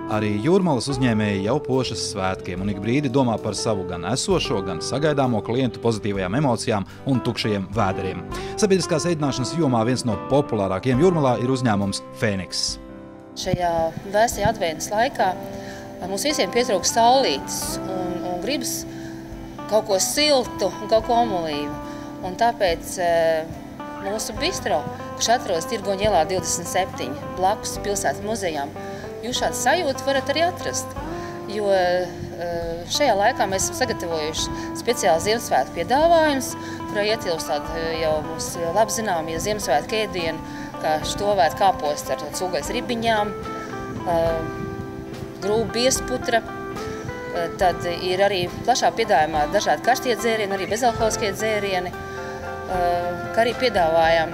Arī Jūrmalas uzņēmēji jau pošas svētkiem un ik brīdi domā par savu gan esošo, gan sagaidāmo klientu pozitīvajām emocijām un tukšajiem vēderiem. Sabiedriskās ēdināšanas jomā viens no populārākajiem Jūrmalā ir uzņēmums Fēniks. Šajā vēstajā adventas laikā mums visiem pietrūkst saulītes un gribas kaut ko siltu un kaut ko omulīvu. Un tāpēc mūsu bistro, kurš atrodas Tirgoņu ielā 27, blakus pilsētas muzejām, jūs šādu sajūtu varat arī atrast, jo šajā laikā mēs esam sagatavojuši speciāli Ziemassvētku piedāvājums, kurā ietilpst jau mums labi zināmie Ziemassvētku ēdieni, kā štovēta kāposti ar cūgaļas ribiņām, grūba biezputra. Tad ir arī plašā piedāvājumā dažādi karstie dzērieni, arī bezalkoholiskie dzērieni, kā arī piedāvājam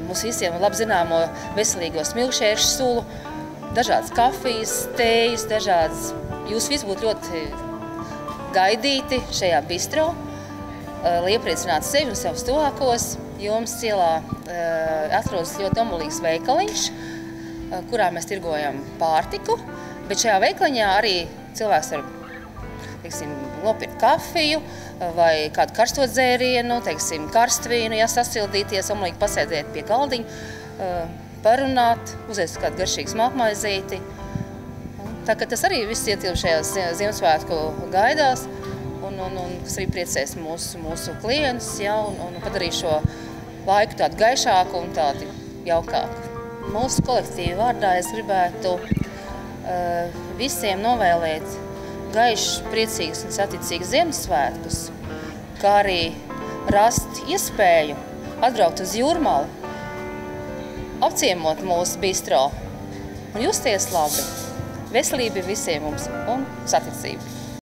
mums visiem labi zināmo veselīgo smilkšķēršu sulu, dažādas kafijas, tējas, dažādas. Jūs visi būtu ļoti gaidīti šajā bistro, lai iepriecinātu sevi un savus tuvākos. Jums ielā atrodas ļoti omulīgs veikaliņš, kurā mēs tirgojam pārtiku, bet šajā veikaliņā arī cilvēks var, teiksim, nopirkt kafiju vai kādu karsto dzērienu, teiksim, karstvīnu, sasildīties, omulīgi pasēdēt pie galdiņa, parunāt, uzēst kādu garšīgu smalkmaizīti. Tā kā tas arī viss ietilp šajās Ziemassvētku gaidās, un kas arī priecēs mūsu klientus, un padarīs šo laiku tādu gaišāku un tādu jaukāku. Mūsu kolektīva vārdā es gribētu visiem novēlēt gaišus, priecīgus un saticīgus Ziemassvētkus, kā arī rast iespēju atbraukt uz Jūrmalu, apciemot mūsu bistro un justies labi. Veselība visiem mums un saticība.